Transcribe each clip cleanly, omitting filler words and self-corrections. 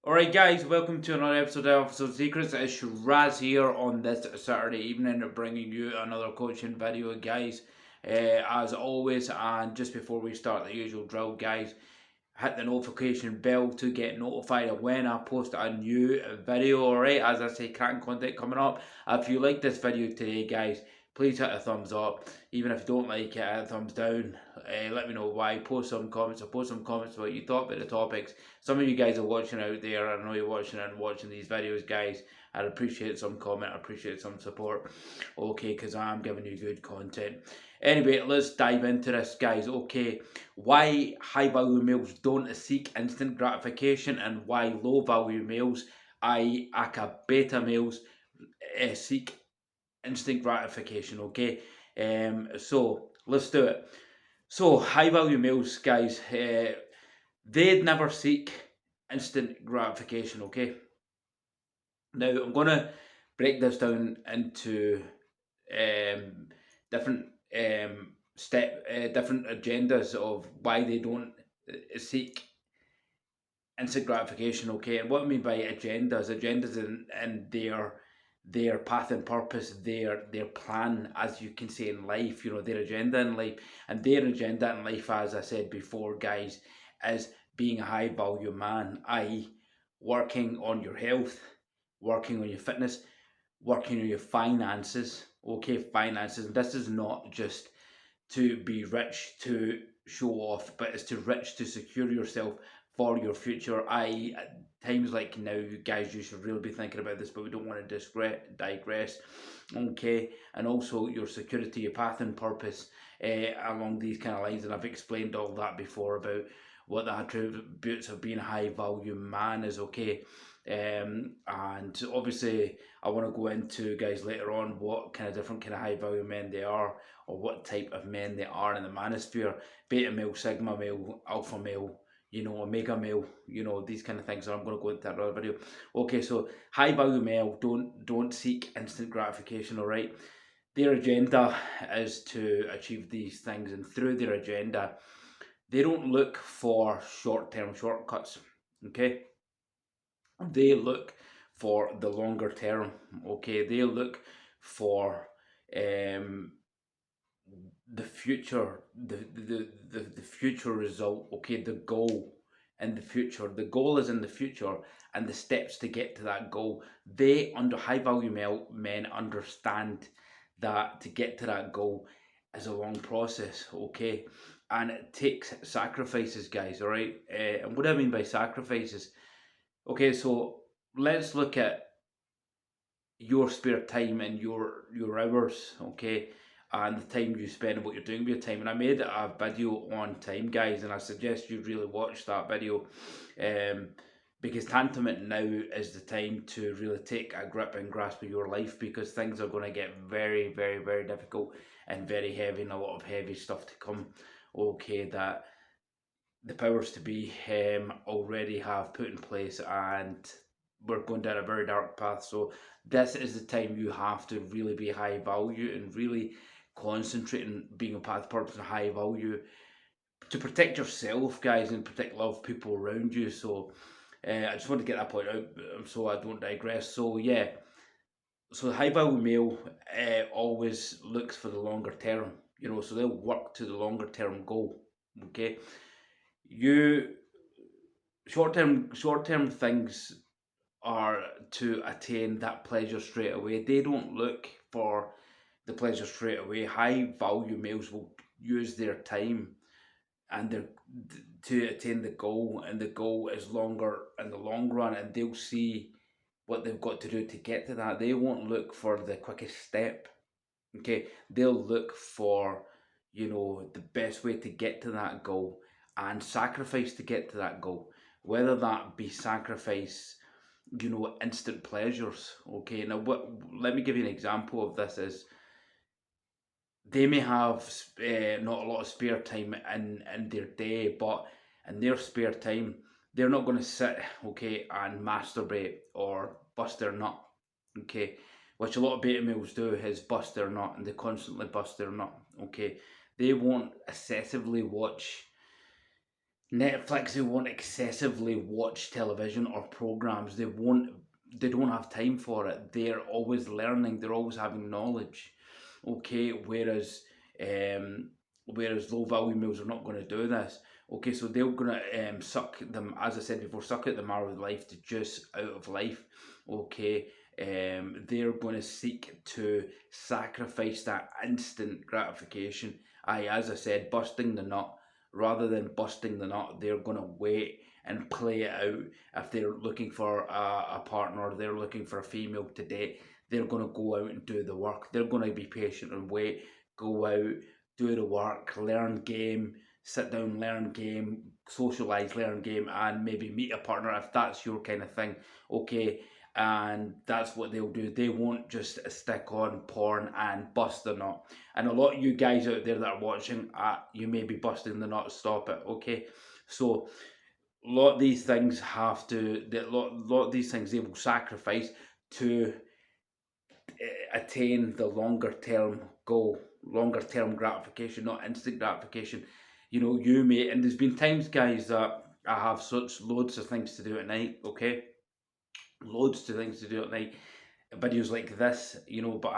Alright guys, welcome to another episode of Episode Secrets. It's Shiraz here on this Saturday evening bringing you another coaching video guys. As always, and just before we start the usual drill guys, hit the notification bell to get notified of when I post a new video. Alright, as I say, cracking content coming up. If you like this video today guys, please hit a thumbs up. Even if you don't like it, hit a thumbs down. Let me know why. Post some comments. Post some comments what you thought about the topics. Some of you guys are watching out there. I know you're watching these videos, guys. I'd appreciate some comment. I appreciate some support. Okay, because I'm giving you good content. Anyway, let's dive into this, guys. Okay, why high value males don't seek instant gratification and why low value males, i.e., aka beta males, seek instant gratification. Okay, so let's do it. So high value males, guys, they'd never seek instant gratification. Okay, now I'm gonna break this down into um, different different agendas of why they don't seek instant gratification. Okay, and what I mean by agendas in their path and purpose, their plan, as you can say, in life. You know, their agenda in life, and their agenda in life, as I said before, guys, is being a high value man, i.e., working on your health, working on your fitness, working on your finances. Okay, finances. And this is not just to be rich to show off, but it's to rich to secure yourself for your future. I at times like now, you guys, you should really be thinking about this, but we don't want to digress. Okay, and also your security, your path and purpose along these kind of lines, and I've explained all that before about what the attributes of being a high value man is. Okay, and obviously I want to go into, guys, later on what kind of different kind of high value men they are, or what type of men they are in the manosphere: beta male, sigma male, alpha male, you know, omega male, you know, these kind of things. So I'm going to go into that other video. Okay, so high value male don't seek instant gratification. All right, their agenda is to achieve these things, and through their agenda, they don't look for short-term shortcuts. Okay, they look for the longer term. Okay, they look for um the future, the future result. Okay, the goal in the future. The goal is in the future, and the steps to get to that goal. They, under high value men, understand that to get to that goal is a long process. Okay, and it takes sacrifices, guys. All right, and what do I mean by sacrifices? Okay, so let's look at your spare time and your hours, okay, and the time you spend and what you're doing with your time. And I made a video on time, guys, and I suggest you really watch that video, um, because tantamount now is the time to really take a grip and grasp of your life, because things are going to get very, very, very difficult and very heavy, and a lot of heavy stuff to come. Okay, that the powers to be already have put in place, and we're going down a very dark path. So this is the time you have to really be high value and really concentrate on being a path purpose and high value to protect yourself, guys, and protect love people around you. So I just want to get that point out, so I don't digress. So yeah, so the high value male always looks for the longer term, you know, so they'll work to the longer term goal. Okay, you short term things are to attain that pleasure straight away. They don't look for the pleasure straight away. High value males will use their time and their to attain the goal, and the goal is longer in the long run, and they'll see what they've got to do to get to that. They won't look for the quickest step. Okay, they'll look for, you know, the best way to get to that goal and sacrifice to get to that goal, whether that be sacrifice, you know, instant pleasures. Okay, now what, let me give you an example of this. Is they may have not a lot of spare time in their day, but in their spare time they're not going to sit, okay, and masturbate or bust their nut. Okay, which a lot of beta males do, is bust their nut, and they constantly bust their nut. Okay, they won't excessively watch Netflix, they won't excessively watch television or programs. They won't. They don't have time for it. They're always learning. They're always having knowledge. Okay, um, whereas low value meals are not going to do this. Okay, so they're going to suck them, as I said before, suck at the marrow of life to juice out of life. Okay, they're going to seek to sacrifice that instant gratification. As I said, busting the nut. Rather than busting the nut, they're going to wait and play it out. If they're looking for a partner, they're looking for a female to date, they're going to go out and do the work. They're going to be patient and wait, go out, do the work, learn game, sit down, learn game, socialise, learn game, and maybe meet a partner if that's your kind of thing. Okay, and that's what they'll do. They won't just stick on porn and bust the nut. And a lot of you guys out there that are watching, you may be busting the nut. Stop it, okay? So a lot of these things have to. Lot of these things they will sacrifice to attain the longer term goal, longer term gratification, not instant gratification. You know, you may, and there's been times, guys, that I have such loads of things to do at night. Okay, loads of things to do at night, videos like this, you know, but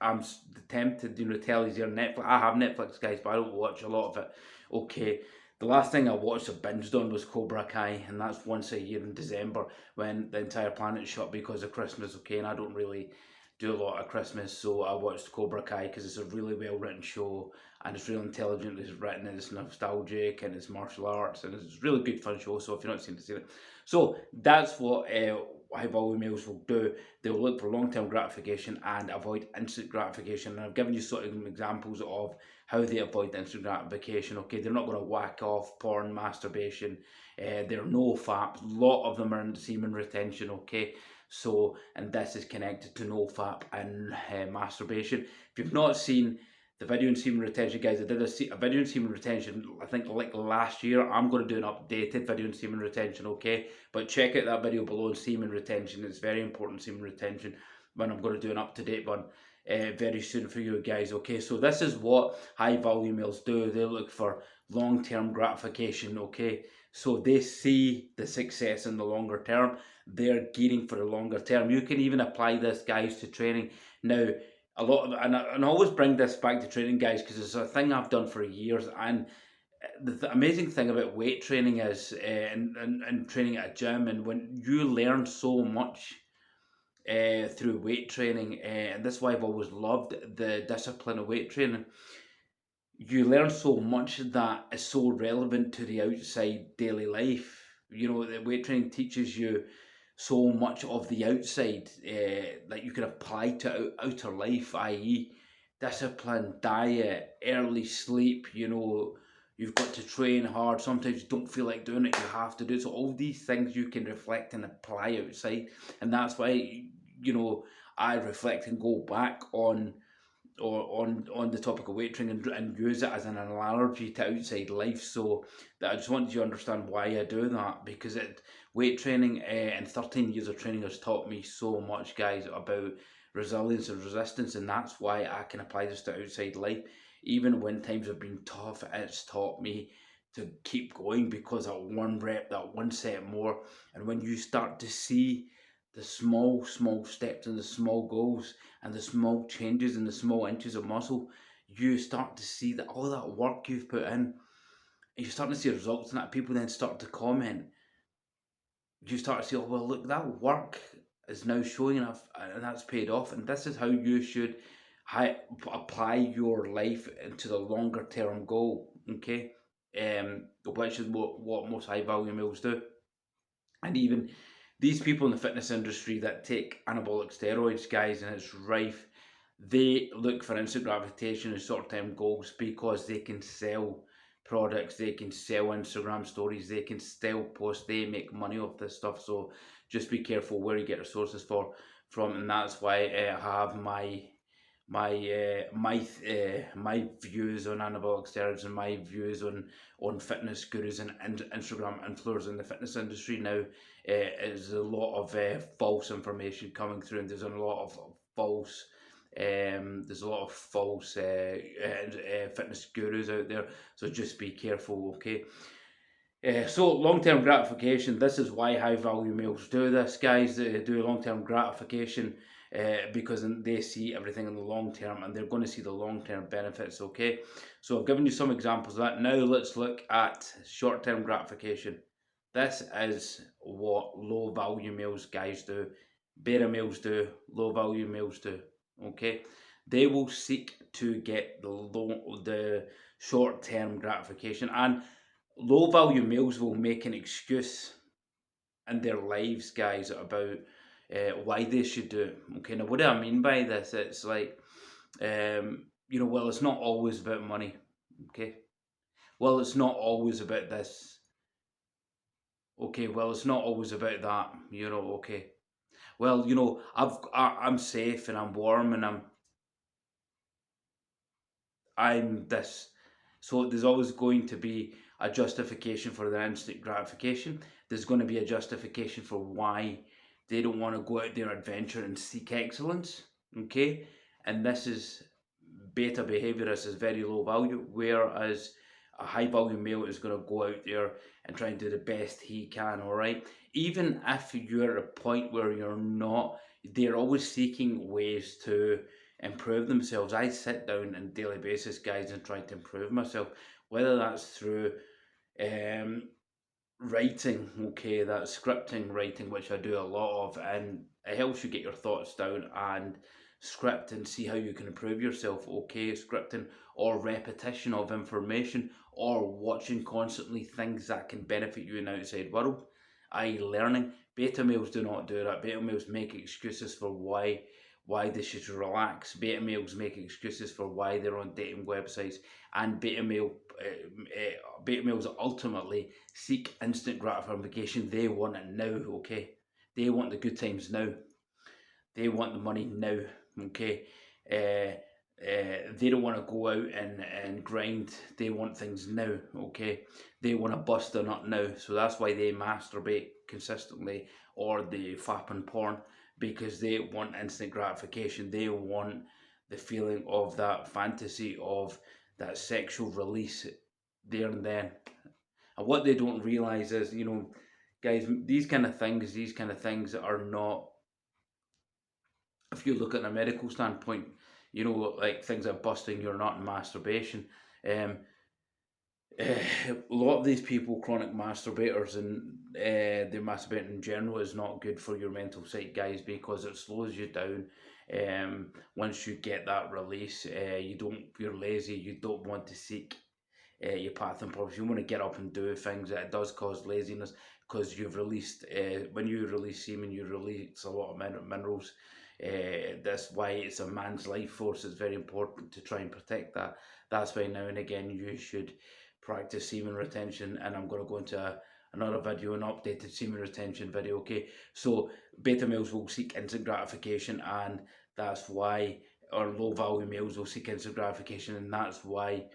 I'm tempted, you know, to tell you here Netflix. I have Netflix, guys, but I don't watch a lot of it. Okay, the last thing I watched or binged on was Cobra Kai, and that's once a year in December when the entire planet shut because of Christmas. Okay, and I don't really do a lot of Christmas, so I watched Cobra Kai because it's a really well written show and it's really intelligent. It's written and it's nostalgic and it's martial arts and it's a really good fun show. So if you're not seen it, so that's what high value males will do. They'll look for long term gratification and avoid instant gratification. And I've given you sort of examples of how they avoid instant gratification. Okay, they're not going to whack off porn, masturbation. They're no fap. A lot of them are in semen retention. Okay, so and this is connected to no fap and masturbation. If you've not seen the video and semen retention, guys, I did a video and semen retention, I think like last year. I'm going to do an updated video and semen retention, okay? But check out that video below on semen retention. It's very important, semen retention, when I'm going to do an up-to-date one very soon for you guys, okay? So this is what high value males do. They look for long-term gratification, okay? So they see the success in the longer term. They're gearing for the longer term. You can even apply this, guys, to training. Now, a lot of, and I always bring this back to training, guys, because it's a thing I've done for years. And the amazing thing about weight training is, and training at a gym, and when you learn so much through weight training, and that's why I've always loved the discipline of weight training. You learn so much that is so relevant to the outside daily life. You know, the weight training teaches you so much of the outside that you can apply to outer life, i.e., discipline, diet, early sleep. You know, you've got to train hard. Sometimes you don't feel like doing it, you have to do it. So, all these things you can reflect and apply outside, and that's why, you know, I reflect and go back on or on the topic of weight training and use it as an analogy to outside life. So that I just want you to understand why I do that, because weight training and 13 years of training has taught me so much, guys, about resilience and resistance, and that's why I can apply this to outside life. Even when times have been tough, it's taught me to keep going, because that one rep, that one set more, and when you start to see the small steps and the small goals and the small changes and the small inches of muscle, you start to see that all that work you've put in, and you start to see results, and that people then start to comment. You start to see, oh well, look, that work is now showing enough, and that's paid off. And this is how you should apply your life into the longer term goal. Okay, which is what most high value males do. And even these people in the fitness industry that take anabolic steroids, guys, and it's rife, they look for instant gratification and short term goals because they can sell products, they can sell Instagram stories, they can still post, they make money off this stuff. So just be careful where you get your sources from, and that's why I have my views on anabolic steroids and my views on fitness gurus and Instagram influencers in the fitness industry now. Is a lot of false information coming through, and there's a lot of false fitness gurus out there. So just be careful, okay? So long-term gratification. This is why high-value males do this, guys. They do long-term gratification because they see everything in the long term, and they're going to see the long-term benefits. Okay, so I've given you some examples of that. Now let's look at short-term gratification. This is what low-value males, guys, do. Beta males do. Low-value males do. Okay, they will seek to get the short-term gratification, and low value males will make an excuse in their lives, guys, about why they should do it. Okay, now what do I mean by this? It's like, well, it's not always about money. Okay, well, it's not always about this. Okay, well, it's not always about that. Okay, well, I'm safe and I'm warm and I'm this. So there's always going to be a justification for their instant gratification. There's going to be a justification for why they don't want to go out there adventure and seek excellence. Okay, and this is beta behavior. This is very low value, whereas a high value male is going to go out there and try and do the best he can. All right, even if you're at a point where you're not, they're always seeking ways to improve themselves. I sit down on a daily basis, guys, and try to improve myself, whether that's through um, writing, okay, that's scripting writing, which I do a lot of, and it helps you get your thoughts down and script and see how you can improve yourself, okay, scripting or repetition of information or watching constantly things that can benefit you in the outside world, i.e. learning. Beta males do not do that. Beta males make excuses for why they should relax. Beta males make excuses for why they're on dating websites, and beta males ultimately seek instant gratification. They want it now, okay? They want the good times now. They want the money now, okay? They don't want to go out and grind. They want things now, okay? They want to bust a nut now. So that's why they masturbate consistently or they fap in porn, because they want instant gratification. They want the feeling of that fantasy of that sexual release there and then. And what they don't realize is, guys, these kind of things are not, if you look at a medical standpoint, like things like busting your nut and masturbation. Um, a lot of these people, chronic masturbators, and they masturbate in general, is not good for your mental state, guys, because it slows you down. Once you get that release, you're lazy, you don't want to seek your path and purpose. You want to get up and do things. It does cause laziness because you've released, when you release semen, you release a lot of minerals. That's why it's a man's life force. It's very important to try and protect that. That's why now and again you should practice semen retention, and I'm going to go into another video, an updated semen retention video. Okay, so beta males will seek instant gratification, and that's why, or low value males will seek instant gratification, and that's why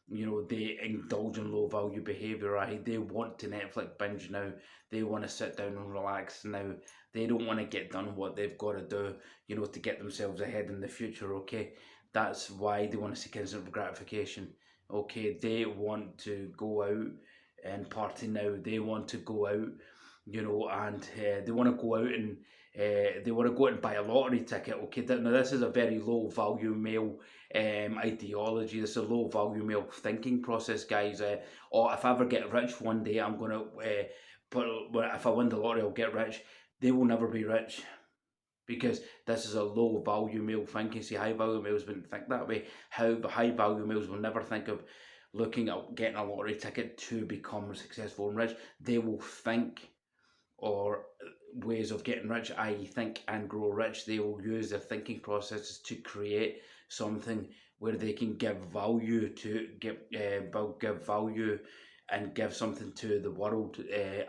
they indulge in low value behavior. Right, they want to Netflix binge now. They want to sit down and relax now. They don't want to get done what they've got to do, to get themselves ahead in the future. Okay, that's why they want to seek instant gratification. Okay, they want to go out and party now. They want to go out, and they want to go out and they want to go out and buy a lottery ticket. Okay, now this is a very low value male ideology. This is a low value male thinking process, guys. Or if I ever get rich one day, I'm gonna put. If I win the lottery, I'll get rich. They will never be rich, because this is a low value male thinking. See, high value males wouldn't think that way. How the high value males will never think of looking at getting a lottery ticket to become successful and rich. They will think, or ways of getting rich, i.e. think and grow rich. They will use their thinking processes to create something where they can give value to give value and give something to the world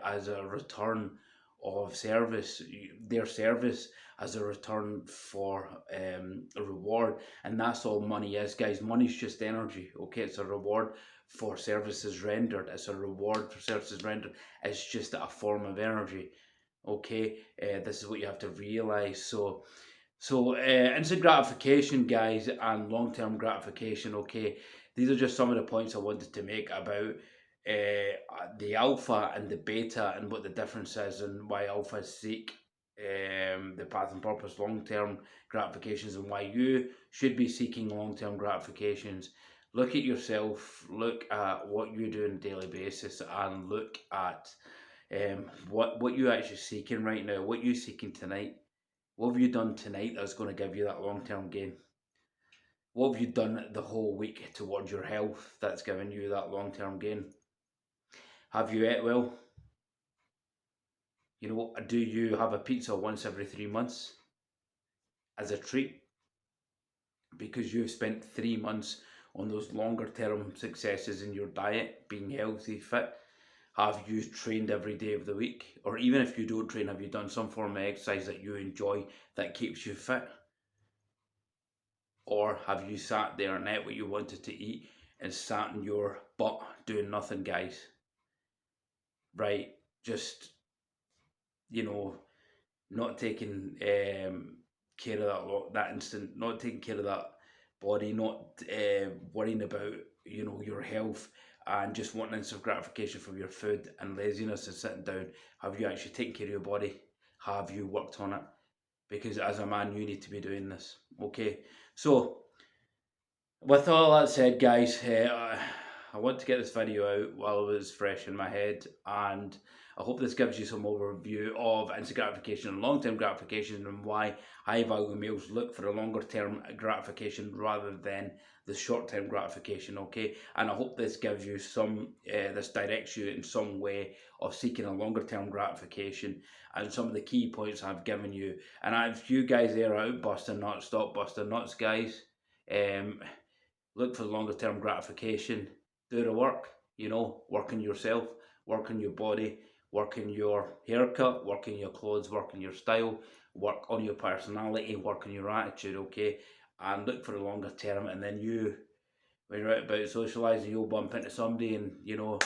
as a return of service, their service as a return for a reward. And that's all money is, guys. Money's just energy. Okay, it's a reward for services rendered. It's a reward for services rendered. It's just a form of energy. Okay, this is what you have to realize. So instant gratification, guys, and long-term gratification. Okay, these are just some of the points I wanted to make about the alpha and the beta and what the difference is, and why alphas seek the path and purpose long-term gratifications, and why you should be seeking long-term gratifications. Look at yourself, look at what you do on a daily basis, and look at what you're actually seeking right now, what you're seeking tonight. What have you done tonight that's going to give you that long-term gain? What have you done the whole week towards your health that's giving you that long-term gain? Have you ate well? You know, do you have a pizza once every 3 months as a treat because you've spent 3 months on those longer term successes in your diet, being healthy, fit? Have you trained every day of the week? Or even if you don't train, have you done some form of exercise that you enjoy that keeps you fit? Or have you sat there and ate what you wanted to eat and sat in your butt doing nothing, guys? Right? Just, you know, not taking care of that instant, not taking care of that body, not worrying about, you know, your health, and just wanting instant gratification from your food and laziness and sitting down. Have you actually taken care of your body? Have you worked on it? Because as a man, you need to be doing this. Okay, so with all that said, guys, I want to get this video out while it was fresh in my head, and I hope this gives you some overview of instant gratification and long-term gratification, and why high-value males look for the longer-term gratification rather than the short-term gratification. Okay, and I hope this gives you some, this directs you in some way of seeking a longer-term gratification, and some of the key points I've given you. And if you guys there are out busting nuts, stop busting nuts, guys. Look for the longer term gratification. Do the work, you know, work on yourself, work on your body, work on your haircut, work on your clothes, work on your style, work on your personality, work on your attitude, okay? And look for the longer term, and then you, when you're out about socialising, you'll bump into somebody, and you know,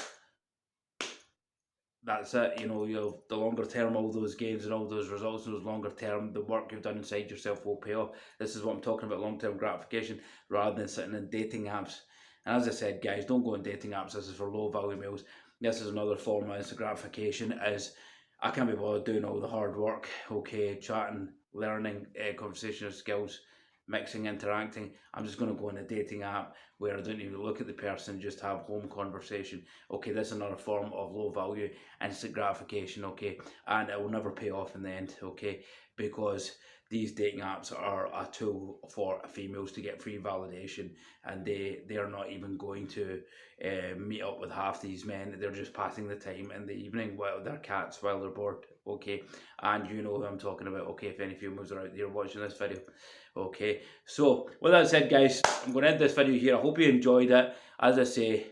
that's it. You know, you'll, the longer term, all those gains and all those results, and those longer term, the work you've done inside yourself will pay off. This is what I'm talking about, long term gratification, rather than sitting in dating apps. And as I said, guys, don't go on dating apps. This is for low value males. This is another form of instant gratification. Is I can't be bothered doing all the hard work. Okay, chatting, learning, conversational skills, mixing, interacting. I'm just going to go on a dating app where I don't even look at the person, just have home conversation. Okay, this is another form of low value instant gratification. Okay, and it will never pay off in the end. Okay, because these dating apps are a tool for females to get free validation, and they are not even going to meet up with half these men. They're just passing the time in the evening while they're cats, while they're bored. Okay, and you know who I'm talking about. Okay, if any females are out there watching this video. Okay, so with that said, guys, I'm going to end this video here. I hope you enjoyed it. As I say,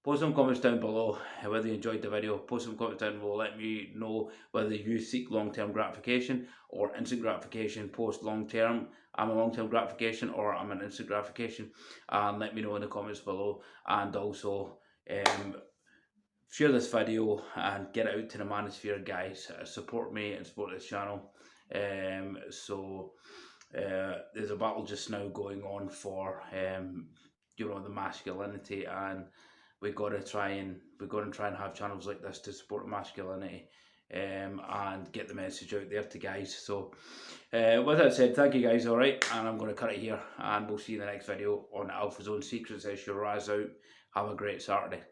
post some comments down below whether you enjoyed the video. Post some comments down below. Let me know whether you seek long-term gratification or instant gratification. Post long-term, I'm a long-term gratification, or I'm an instant gratification. And let me know in the comments below. And also, share this video and get it out to the manosphere, guys. Support me and support this channel. There's a battle just now going on for you know, the masculinity, and we've got to try and have channels like this to support masculinity, and get the message out there to guys. So with that said, thank you guys. All right, and I'm going to cut it here, and we'll see you in the next video on Alpha Zone Secrets as your rise out. Have a great Saturday.